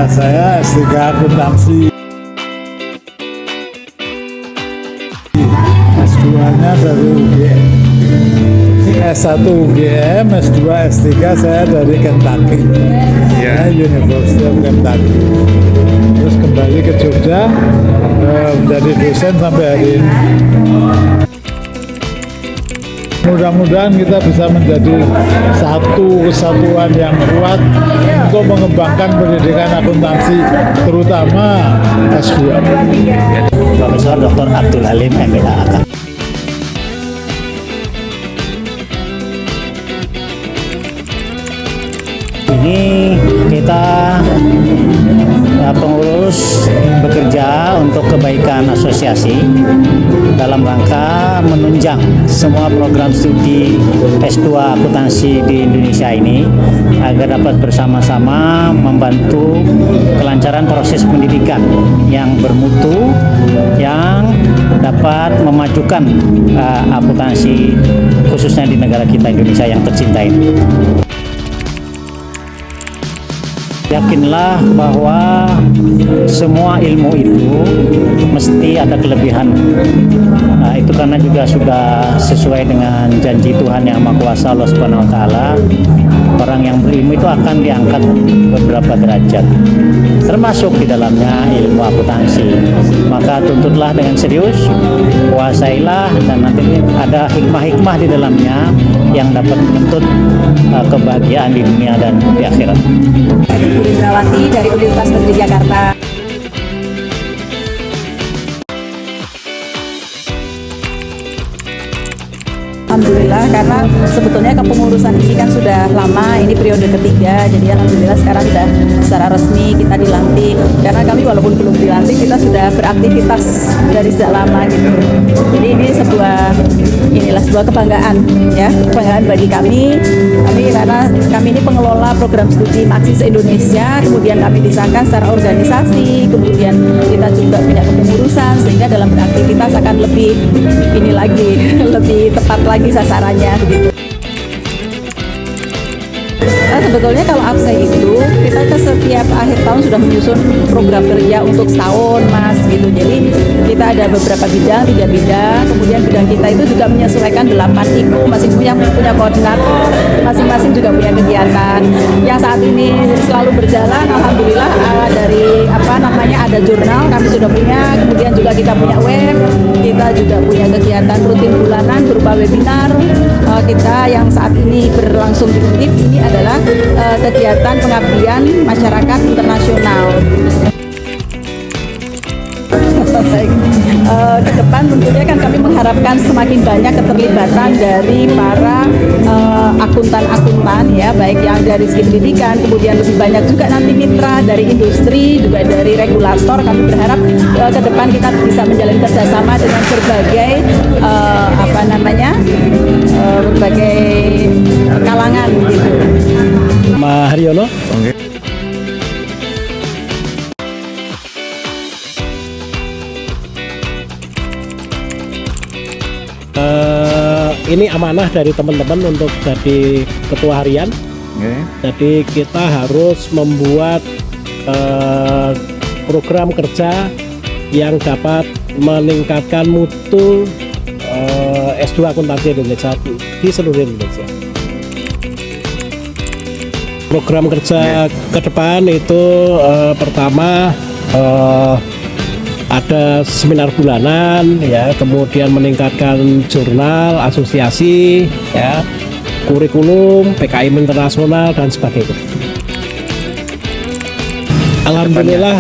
Saya S3 akuntansi. S2-nya dari UGM. S1 UGM, S2, S3 saya dari Kentucky. University of Kentucky. Terus kembali ke Jogja, menjadi dosen sampai hari ini. Mudah-mudahan kita bisa menjadi satu kesatuan yang kuat untuk mengembangkan pendidikan akuntansi, terutama S2. Profesor Dr. Abdul Halim MPH. Ini kita pengurus bekerja untuk kebaikan asosiasi dalam rangka menunjang semua program studi S2 akuntansi di Indonesia ini agar dapat bersama-sama membantu kelancaran proses pendidikan yang bermutu, yang dapat memajukan akuntansi khususnya di negara kita Indonesia yang tercinta ini. Yakinlah bahwa semua ilmu itu mesti ada kelebihan. Nah, itu karena juga sudah sesuai dengan janji Tuhan Yang Maha Kuasa Allah Subhanahu wa taala. Orang yang berilmu itu akan diangkat beberapa derajat, termasuk di dalamnya ilmu akuntansi. Maka tuntutlah dengan serius, kuasailah, dan nanti ada hikmah-hikmah di dalamnya yang dapat menuntut kebahagiaan di dunia dan di akhirat. Bu Indrawati dari Universitas Negeri Jakarta. Alhamdulillah, karena sebetulnya kepengurusan ini kan sudah lama, ini periode ketiga, jadi alhamdulillah sekarang sudah secara resmi kita dilantik. Karena kami walaupun belum dilantik, kita sudah beraktivitas dari sejak lama gitu. Jadi ini sebuah kebanggaan ya, kebanggaan bagi kami karena kami ini pengelola program studi Maxis Indonesia, kemudian kami disahkan secara organisasi, kemudian kita juga punya kepengurusan, sehingga dalam beraktivitas akan lebih lebih tepat lagi sasarannya begitu. Nah, sebetulnya kalau APSEI itu kita ke setiap akhir tahun sudah menyusun program kerja untuk setahun, Mas, gitu. Jadi kita ada beberapa bidang, 3 bidang, kemudian bidang kita itu juga menyesuaikan 8 IKU, masing punya koordinator, masing-masing juga punya kegiatan yang saat ini selalu berjalan. Alhamdulillah dari ada jurnal kami sudah punya, kemudian juga kita punya web, kita juga punya kegiatan rutin bulanan berupa webinar. Kita yang saat ini berlangsung di UNIP ini adalah kegiatan pengabdian masyarakat internasional. Baik. Ke depan tentunya kan kami mengharapkan semakin banyak keterlibatan dari para akuntan-akuntan ya, baik yang dari segi pendidikan, kemudian lebih banyak juga nanti mitra dari industri, juga dari regulator. Kami berharap ke depan kita bisa menjalin kerjasama dengan berbagai berbagai kalangan gitu. Mas Haryono. Oke. Ini amanah dari teman-teman untuk jadi ketua harian. Jadi kita harus membuat program kerja yang dapat meningkatkan mutu S2 akuntansi Indonesia di seluruh Indonesia. Program kerja ke depan itu pertama ada seminar bulanan ya, kemudian meningkatkan jurnal, asosiasi ya, kurikulum, PKM internasional dan sebagainya. Alhamdulillah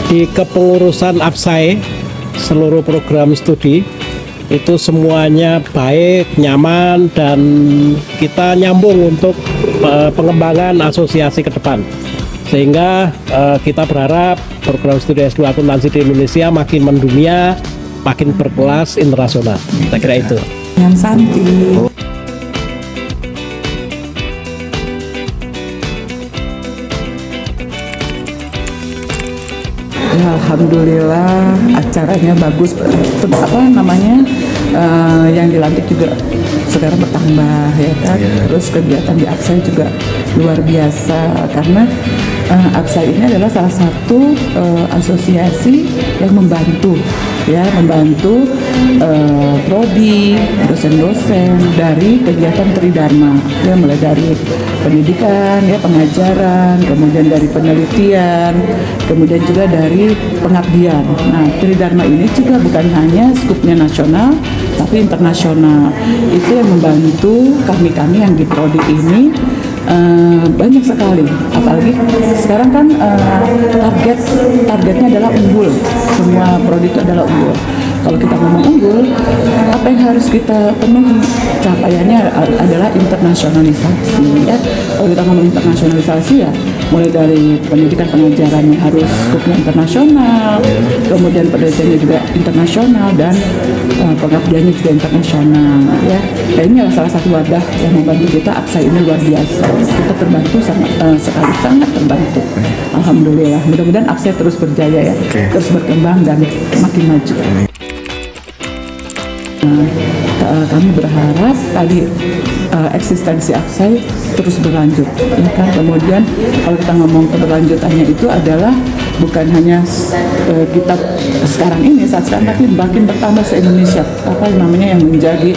di kepengurusan APSEI seluruh program studi itu semuanya baik, nyaman, dan kita nyambung untuk pengembangan asosiasi ke depan. Sehingga kita berharap program studi S2 akuntansi di Indonesia makin mendunia, makin berkelas internasional. Saya kira itu. Yang Santi. Ya, alhamdulillah acaranya bagus. Yang dilantik juga sekarang bertambah ya kan. Terus kegiatan di APSAI juga luar biasa karena APSAI ini adalah salah satu asosiasi yang membantu prodi, dosen-dosen dari kegiatan Tridharma ya, mulai dari pendidikan ya, pengajaran, kemudian dari penelitian, kemudian juga dari pengabdian. Nah, Tridharma ini juga bukan hanya skupnya nasional tapi internasional. Itu yang membantu kami yang di prodi ini banyak sekali, apalagi sekarang kan targetnya adalah unggul, semua prodi itu adalah unggul. Kalau kita ngomong unggul, apa yang harus kita penuhi? Capaiannya adalah internasionalisasi ya. Kalau kita ngomong internasionalisasi ya, mulai dari pendidikan pengajarannya harus skupnya internasional, kemudian penelitiannya juga internasional, dan pengabdiannya juga internasional ya. Dan ini adalah salah satu wadah yang membantu kita. APSAI ini luar biasa, kita terbantu sangat terbantu. Alhamdulillah, mudah-mudahan APSAI terus berjaya ya, terus berkembang dan makin maju. Kami berharap tadi eksistensi APSAI terus berlanjut ya kan. Kemudian kalau kita ngomong keberlanjutannya itu adalah bukan hanya kita saat sekarang tapi makin bertambah se-Indonesia, yang menjadi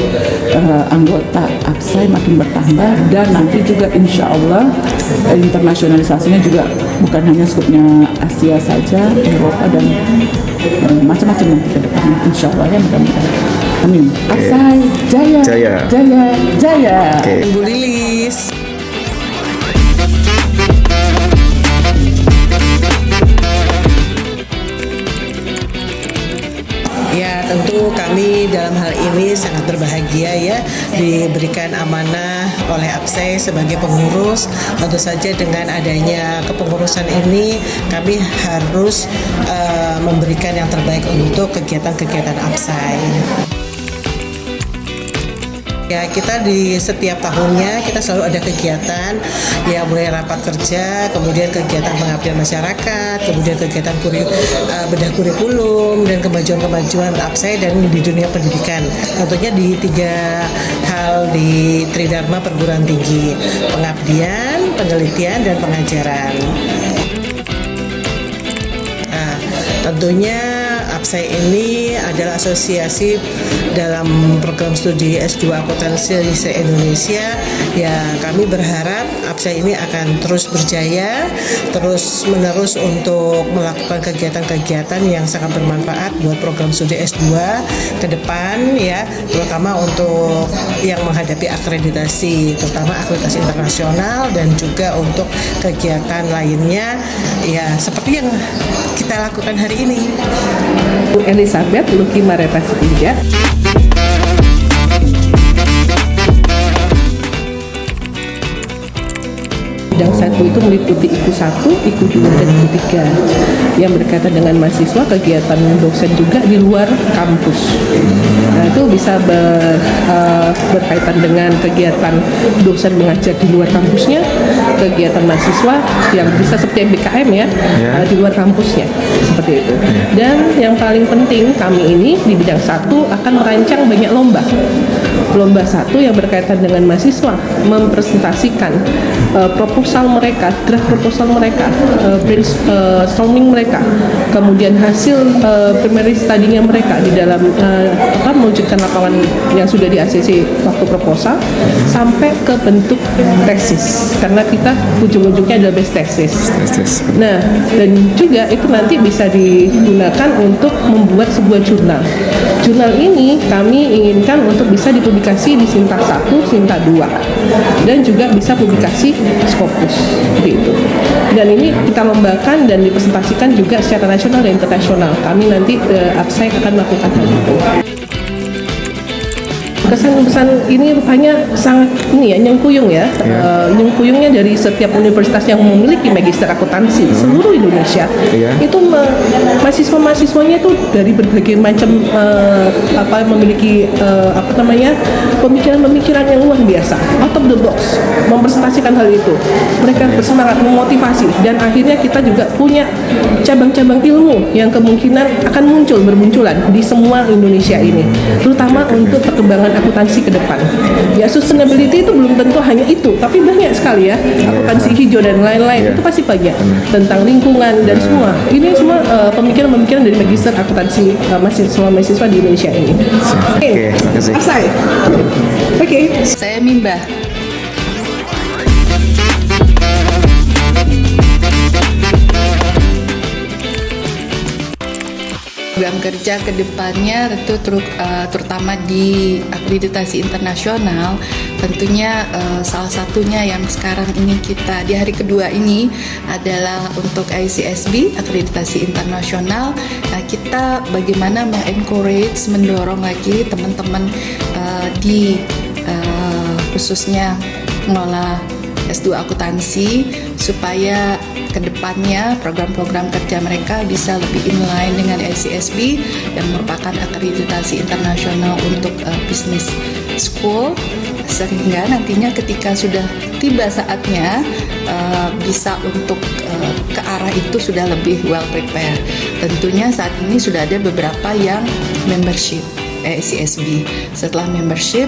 anggota APSAI makin bertambah, dan nanti juga insya Allah internasionalisasinya juga bukan hanya skupnya Asia saja, Eropa dan macam-macam nanti ke depannya insya Allah ya, mudah-mudahan. Amin. APSAI jaya, jaya, jaya, jaya. Bu Lilis. Ya, tentu kami dalam hal ini sangat berbahagia ya diberikan amanah oleh APSAI sebagai pengurus. Tentu saja dengan adanya kepengurusan ini kami harus memberikan yang terbaik untuk kegiatan-kegiatan APSAI. Ya, kita di setiap tahunnya kita selalu ada kegiatan ya, mulai rapat kerja, kemudian kegiatan pengabdian masyarakat, kemudian kegiatan bedah kurikulum dan kemajuan-kemajuan APSAI dan di dunia pendidikan. Tentunya di 3 hal di Tridharma perguruan tinggi: pengabdian, penelitian, dan pengajaran. Nah, tentunya APSAI ini adalah asosiasi dalam program studi S2 Akuntansi se-Indonesia. Ya, kami berharap APSAI ini akan terus berjaya, terus menerus untuk melakukan kegiatan-kegiatan yang sangat bermanfaat buat program studi S2 ke depan ya, terutama untuk yang menghadapi akreditasi, terutama akreditasi internasional, dan juga untuk kegiatan lainnya ya seperti yang kita lakukan hari ini. Bu Elizabeth Luki Mareta Setinja. Bidang 1 itu meliputi IKU 1, IKU 2, dan IKU 3 yang berkaitan dengan mahasiswa, kegiatan dosen juga di luar kampus. Nah, itu bisa berkaitan dengan kegiatan dosen mengajar di luar kampusnya, kegiatan mahasiswa yang bisa seperti MBKM ya, di luar kampusnya, seperti itu. Dan yang paling penting, kami ini di bidang 1 akan merancang banyak lomba. Lomba 1 yang berkaitan dengan mahasiswa, mempresentasikan proposal mereka, draft proposal mereka, brainstorming mereka, kemudian hasil primary study-nya mereka di dalam mewujudkan lapangan yang sudah di ACC waktu proposal sampai ke bentuk tesis, karena kita ujung-ujungnya adalah best tesis. Nah, dan juga itu nanti bisa digunakan untuk membuat sebuah jurnal. Jurnal ini kami inginkan untuk bisa dipublikasi di Sinta 1, Sinta 2, dan juga bisa publikasi Scopus, gitu. Dan ini kita lombakan dan dipresentasikan juga secara nasional dan internasional. Kami nanti APSAI akan melakukan hal itu. Kesan-kesan ini rupanya sangat nyengkuyung ya, nyengkuyungnya dari setiap universitas yang memiliki magister akuntansi seluruh Indonesia. Itu mahasiswa-mahasiswanya itu dari berbagai macam memiliki pemikiran-pemikiran yang luar biasa, out of the box, mempresentasikan hal itu. Mereka bersemangat, memotivasi, dan akhirnya kita juga punya cabang-cabang ilmu yang kemungkinan akan bermunculan di semua Indonesia ini, terutama untuk perkembangan akuntansi ke depan. Ya sustainability itu belum tentu hanya itu, tapi banyak sekali ya akuntansi hijau dan lain-lain itu pasti banyak tentang lingkungan dan semua. Ini semua pemikiran-pemikiran dari magister akuntansi mahasiswa di Indonesia ini. Oke, makasih. Apsai. Oke. Saya Mimba. Program kerja ke depannya tentu terutama di akreditasi internasional, tentunya salah satunya yang sekarang ini kita di hari kedua ini adalah untuk ICSB, akreditasi internasional. Nah, kita bagaimana mengencourage, mendorong lagi teman-teman di khususnya mengelola S2 akuntansi supaya kedepannya program-program kerja mereka bisa lebih inline dengan ICSB yang merupakan akreditasi internasional untuk business school, sehingga nantinya ketika sudah tiba saatnya bisa untuk ke arah itu sudah lebih well prepared. Tentunya saat ini sudah ada beberapa yang membership ICSB. Setelah membership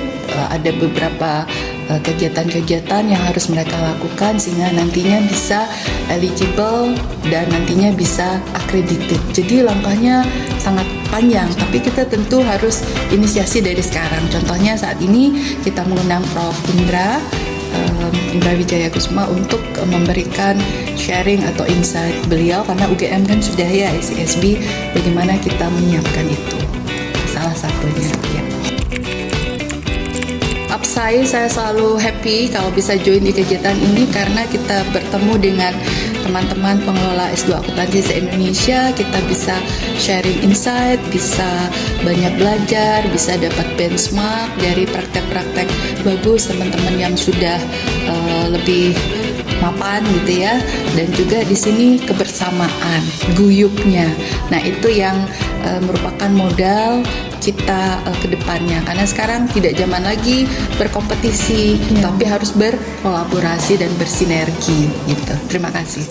ada beberapa kegiatan-kegiatan yang harus mereka lakukan sehingga nantinya bisa eligible dan nantinya bisa accredited. Jadi langkahnya sangat panjang, tapi kita tentu harus inisiasi dari sekarang. Contohnya saat ini kita mengundang Prof. Indra Wijaya Kusuma untuk memberikan sharing atau insight beliau, karena UGM kan sudah ya ICSB, bagaimana kita menyiapkan itu. Salah satunya ya. Apsai, saya selalu happy kalau bisa join di kegiatan ini karena kita bertemu dengan teman-teman pengelola S2 akuntansi se-Indonesia. Kita bisa sharing insight, bisa banyak belajar, bisa dapat benchmark dari praktek-praktek bagus teman-teman yang sudah lebih mapan gitu ya, dan juga di sini kebersamaan, guyupnya. Nah, itu yang merupakan modal kita ke depannya, karena sekarang tidak zaman lagi berkompetisi, tapi harus berkolaborasi dan bersinergi gitu. Terima kasih.